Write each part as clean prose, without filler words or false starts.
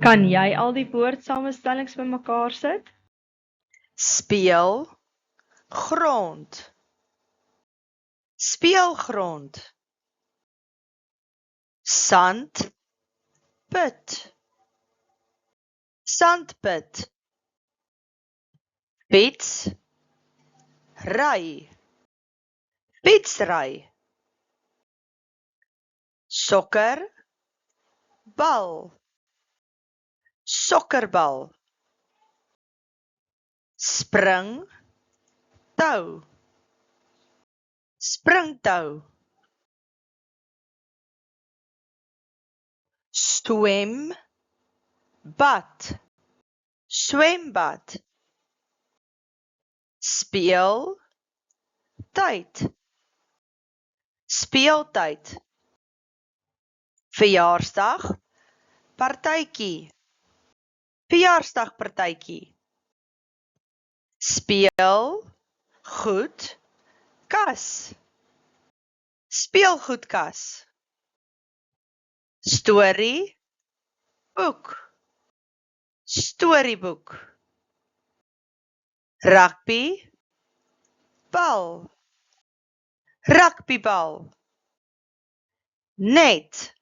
Kan jy al die woordsamestellings bymekaar sit? Speel, grond. Speelgrond. Sand, put. Sandput. Fiets, ry. Fietsry. Sokker, bal. Sokkerbal. Spring, tou. Springtou. Swem, bad. Swembad. Speel, tyd. Speeltyd. Verjaarsdag, partytjie. Verjaarsdagpartytjie. Speel, goed, kas. Speelgoedkas. Storie, boek. Storieboek. Rugby, bal. Rugbybal. Net,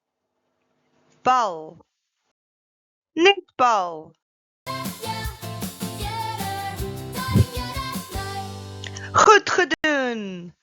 bal. Netbal. Goed gedoen!